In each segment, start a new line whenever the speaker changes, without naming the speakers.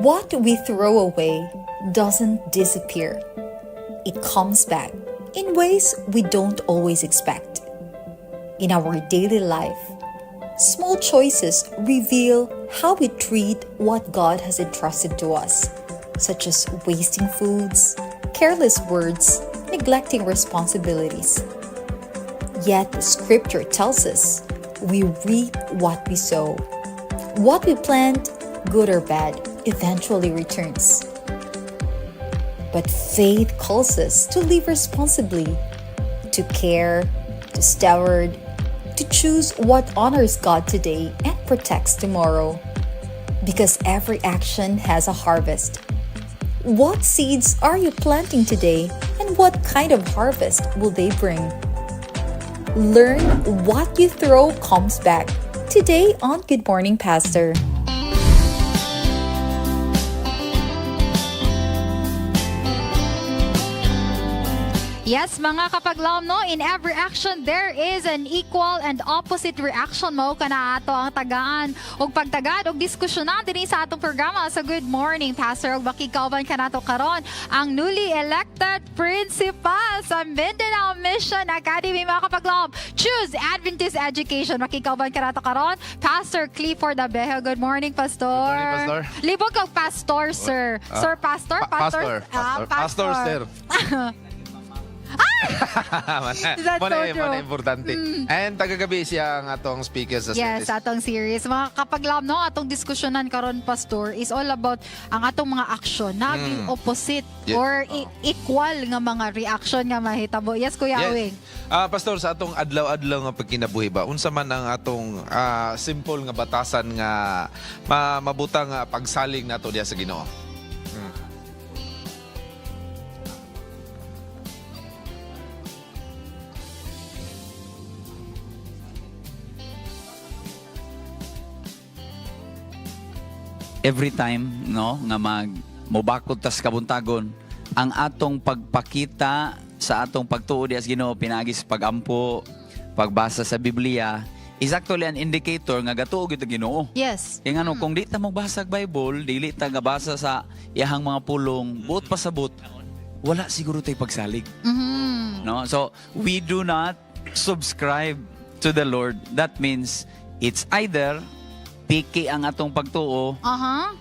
What we throw away doesn't disappear. It comes back in ways we don't always expect. In our daily life, small choices reveal how we treat what God has entrusted to us, such as wasting foods, careless words, neglecting responsibilities. Yet the scripture tells us we reap what we sow. What we plant, good or bad, eventually returns. But faith calls us to live responsibly, to care, to steward, to choose what honors God today and protects tomorrow. Because every action has a harvest. What seeds are you planting today, and what kind of harvest will they bring? Learn what you throw comes back today on Good Morning Pastor.
Yes, mga kapaglaom, no, in every action there is an equal and opposite reaction mo kana ato ang tagaan og pagtagad og diskusyonan dinhi sa atong programa sa Good Morning Pastor og makikauban kanato karon ang newly elected principal sa Mindanao Mission Academy, mga kapaglaom. Choose Adventist Education. Makikauban kanato karon Pastor Clifford Abejo. Good morning, Pastor.
Good morning, Pastor.
Libog kag Pastor, sir. Sir Pastor,
Pastor, sir.
That's so true.
Mana importante. And tagagabi siya ang atong speaker sa
Yes,
series.
atong series. Mga kapaglam, no, atong diskusyonan karon, Pastor, is all about ang atong mga action na opposite
Yeah.
or equal nga mga reaction nga mahitabo. Yes, Kuya Awing.
Pastor, sa atong adlaw-adlaw nga pagkinabuhi ba, unsa man ang atong simple nga batasan nga mabutang pagsalig nato diya sa Ginoo?
Every time, no, nga mobakod tas kabuntagon, ang atong pagpakita sa atong pagtuo diya sa Ginoo pinagis pagampo, pagbasa sa Biblia is actually an indicator nga gatuo gyud ta Ginoo.
Yes.
Kaya kung di ta magbasa og Bible, dili ta gabasa sa iyahang mga pulong, buot pasabot, wala siguro tay pagsalig. No? So, we do not subscribe to the Lord. That means it's either piki ang atong pagtuo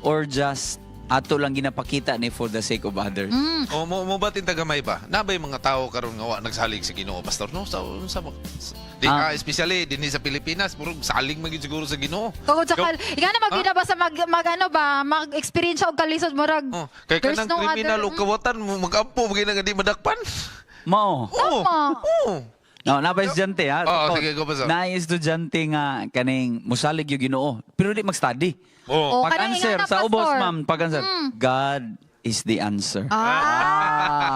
or just ato lang ginapakita ni for the sake of others.
O mo batin tagamay ba? Nabay mga tao karon nga wa nagsalig sa Ginoo, Pastor? No, sa especially dinhi sa Pilipinas, puro salig man gyud siguro sa Ginoo.
Kung sakal, ingana magina ba sa ano ba, mag-experience og kalisod murag.
Kay
there's
kanang
no
kriminal
other-
o kawatan magampo magina nga di madakpan.
Mao.
Tama.
No, nabay estudyante ha.
Sige, go, Pastor.
Na estudyante nga kaning musalig yung Ginoo, pero di mag-study.
O, kanang
Pag-answer
ingana,
sa ubos,
Pastor.
ma'am, pag-answer, God is the answer.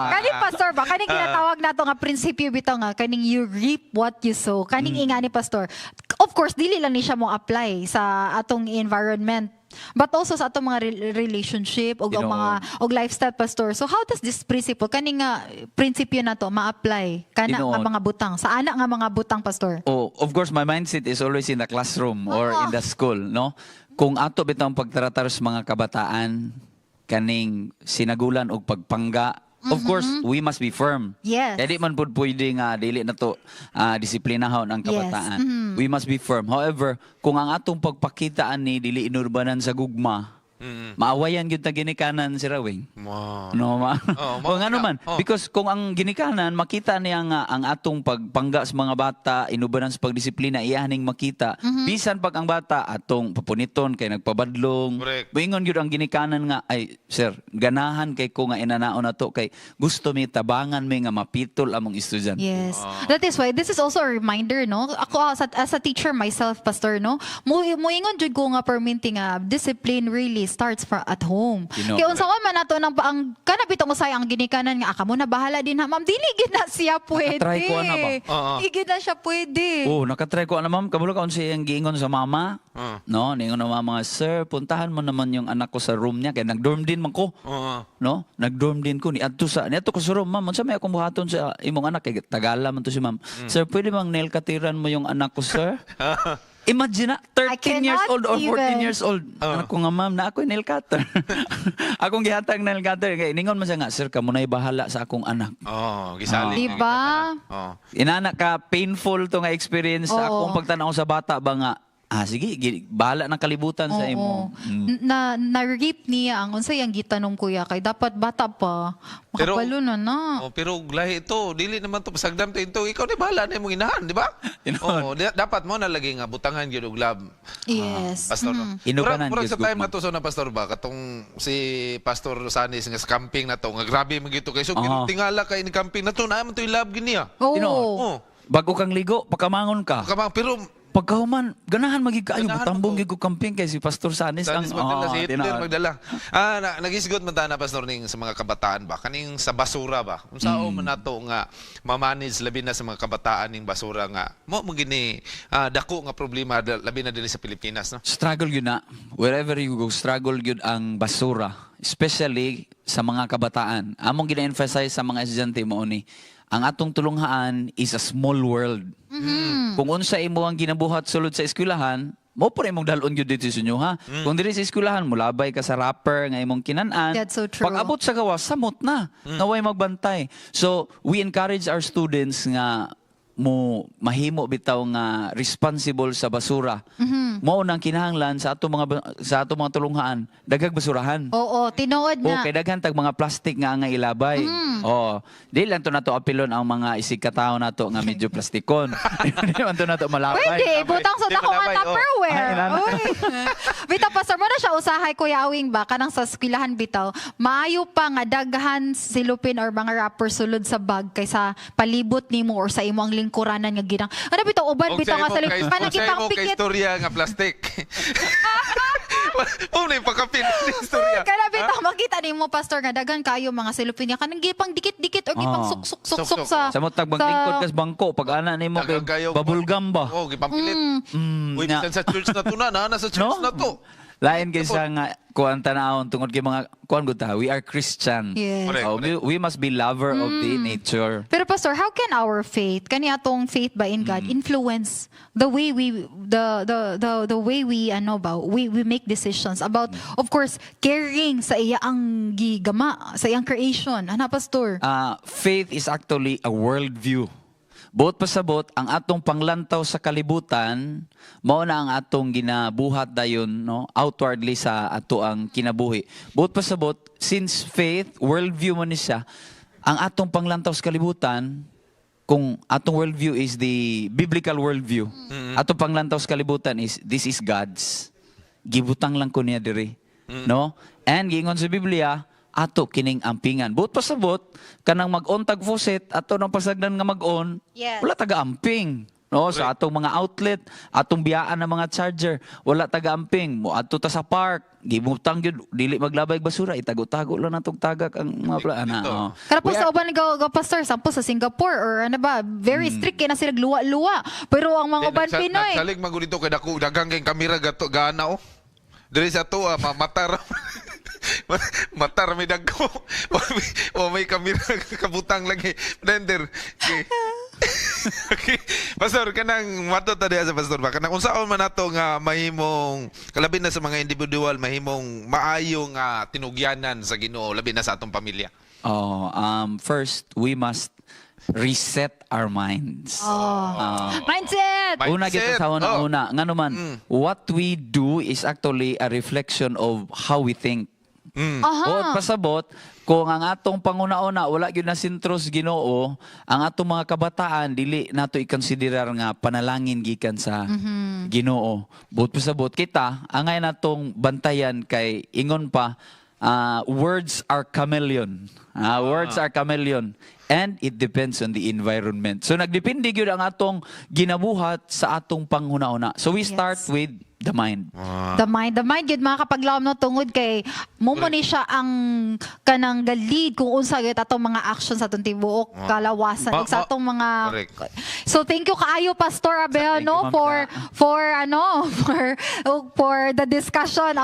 Kaning Pastor ba, kaning ginatawag nato nga prinsipyo bitaw nga kaning you reap what you sow. Kaning ingani, Pastor. Of course, dili lang ni siya mo apply sa atong environment, but also sa atong mga relationship og mga lifestyle, Pastor. So how does this principle kaning nga prinsipyo nato ma-apply kana nga mga butang sa ana nga mga butang, Pastor?
Oh, of course, my mindset is always in the classroom or in the school, no? Kung ato bitang pagtratar sa mga kabataan, kaning sinagulan og pagpangga, of course, we must be firm.
Yes.
Kaya di man pud pwede nga dili na to disiplinahon ang kabataan. We must be firm. However, kung ang atong pagpakitaan ni dili inurbanan sa gugma, maawayan gyud ta ginikanan si Rawing.
Wow.
No, ma.
Oh,
O nga naman, because kung ang ginikanan makita niya nga ang atong pagpangga sa mga bata, inubanan sa pagdisiplina, iyaning makita. Bisan pag ang bata atong papuniton kay nagpabadlong.
Correct.
Moingon gyud ang ginikanan nga ay sir, ganahan kay ko nga inanaon nato kay gusto mi tabangan mi nga mapitol among estudyante.
Yes. That is why this is also a reminder, no? Ako as a teacher myself, Pastor, no? Muingon jud ko nga perminting nga discipline really starts from at home. Kaya unsa man nato nang ang kana bitong usay ang ginikanan nga aka mo na bahala din ha, ma'am. Dili gid na siya pwede.
Nakatry ko na ba?
Dili gid na siya pwede.
Oh, nakatry ko na ma'am, kabulo ka unsa iyang giingon sa mama. No, ningon na mama, sir, puntahan mo naman yung anak ko sa room niya kay nagdorm din man ko. No? Nagdorm din ko ni adto ko sa room, ma'am. Unsa may akong buhaton sa imong anak kay Tagala man to si ma'am. Sir, pwede bang nail katiran mo yung anak ko, sir? Imagine na, 13 years
cannot
old or 14
even.
years old. Anak ko nga, ma'am, na ako nail cutter. Akong gihatag nail cutter. Kaya ningon man siya nga, sir, kamo na'y bahala sa akong anak.
Oh, gisali.
Diba?
Oh.
Inana ka, painful to nga experience sa
Oo.
akong pagtanaw sa bata ba nga, sige, bahala ng kalibutan sa imo.
Na-rape niya ang unsay ang gitanong kuya kay dapat bata pa
Pero-
makabalo na.
Oh, pero lahi ito, dili naman to pasagdam to ito. Ikaw ni bahala na imong inahan, di ba?
Inahan.
Oo, dapat mo nalagi nga butangan gyud og lab.
Yes.
Pastor no.
Inubanan,
Murag
Diyos
sa time
gugma.
na to so na pastor ba katong si Pastor Sanis nga sa camping na to nga grabe man gito kay so tingala kay ni camping na to na man to lab gid niya.
Oo.
Oh.
Bago kang ligo, pagkamangon ka.
Kamang pero
Pagkahuman, ganahan magig kaayo,
Ganahan
matambong
mo.
gig ko camping kay si Pastor Sanis
Sanis magdala si Hitler
tinaod.
magdala. Nagisgot man ta na pastor ning sa mga kabataan ba kaning sa basura ba. Unsa man nato nga mamanage labi na sa mga kabataan ning basura nga mo gini dako nga problema labi na dili sa Pilipinas no.
Struggle yun na. Wherever you go, struggle yun ang basura. Especially sa mga kabataan. Among gina-emphasize sa mga estudyante mo ni, ang atong tulunghaan is a small world. Kung unsa imo ang ginabuhat sulod sa eskwelahan, mo po imong dalon gyud dito sa inyo ha. Kung diri sa eskwelahan mulabay ka sa rapper nga imong kinan-an.
That's so true.
Pag abot sa gawas, samot na. Naway magbantay. So, we encourage our students nga mo mahimo bitaw nga responsible sa basura. Mao nang kinahanglan sa ato mga tulunghaan, daghang basurahan.
Oo, tinuod
O
na.
kay daghan tag mga plastic nga ilabay. Oh, di lang to nato apilon ang mga isig katao nato nga medyo plastikon. Di man to nato malapay.
Pwede, butang sa
Di
dako nga
malabay,
Tupperware.
Ay, inana.
Uy. Bitaw, pastor, mo na siya usahay Kuya Awing ba, kanang sa eskwelahan bitaw, maayo pa nga daghan silupin or mga rapper sulod sa bag kaysa palibot nimo or sa imo ang lingkuranan nga ginang. Ano bitaw, uban bitaw nga sa lingkuranan,
kay
kitang
kay
pikit.
istorya nga plastic. Una yung pagkapin ng istorya.
Kaya bitaw, makita nimo pastor nga daghan kayo mga silupin nga kanang gipang dikit-dikit or gipang
Oh.
suksuk-suksuk sa
Sa mo tag maglingkod kas bangko pag ana nimo kay
Tagagayaw-
babulgam ba.
Oo, gipampilit. Uy,
nya.
bisan sa church na to na, nasa church na to.
Lain kaysa nga kuan tanawon tungod kay mga kuan gud ta, we are Christian.
Yes.
Correct.
We must be lover of the nature.
Pero pastor, how can our faith, kani atong faith ba in God influence the way we the way we we make decisions about of course caring sa iya ang gigama, sa iyang creation. Ana pastor?
Faith is actually a worldview. Buot pasabot, ang atong panglantaw sa kalibutan, mao na ang atong ginabuhat dayon no, outwardly sa ato ang kinabuhi. Buot pasabot, since faith, worldview mo ni siya, ang atong panglantaw sa kalibutan, kung atong worldview is the biblical worldview, atong panglantaw sa kalibutan is, this is God's. Gibutang lang ko niya diri. No? And giingon sa Biblia, ato kining ampingan. Buot pasabot, kanang mag-on tag faucet, ato nang pasagdan nga mag-on,
Yes.
wala taga-amping. No, sa atong mga outlet, atong biyaan ng mga charger, wala taga-amping. Mo adto ta sa park, gibutang gyud dili maglabay basura, itago-tago lang natong tagak ang mga ana.
Ito.
Oh.
Kaya po
We
sa
are-
uban ga pastor, sampo sa Singapore or ano ba, very strict kaya na sila luwa-luwa. Pero ang mga uban Pinoy,
Nagsalig man dito kay dako dagang kay kamera gato gana oh. Diri sa to matar. Matar may dagko. O may kamera kabutang lagi. Blender. Okay. Okay. Pastor, kanang mato ta diha sa pastor ba? Kanang unsaon man nato nga mahimong kalabi na sa mga individual mahimong maayo nga tinugyanan sa Ginoo labi na sa atong pamilya.
First, we must reset our minds.
mindset!
Una kita sa
Oh.
una. Nga naman, what we do is actually a reflection of how we think. O pasabot, kung ang atong panguna-una wala gyud na sentros Ginoo, ang atong mga kabataan dili nato i-considerar nga panalangin gikan sa Ginoo. But pasabot kita, angay natong bantayan kay ingon pa, words are chameleon. Words are chameleon. And it depends on the environment. So nagdepende gyud ang atong ginabuhat sa atong panghuna-una. So we start
Yes.
with the mind.
The mind gid mga kapaglawom no tungod kay mo ni siya ang kanang galid kung unsa gyud atong mga actions sa atong tibuok kalawasan ug sa atong mga
Correct.
So thank you kaayo Pastor Abel
Thank you,
no
Ma'am
for the discussion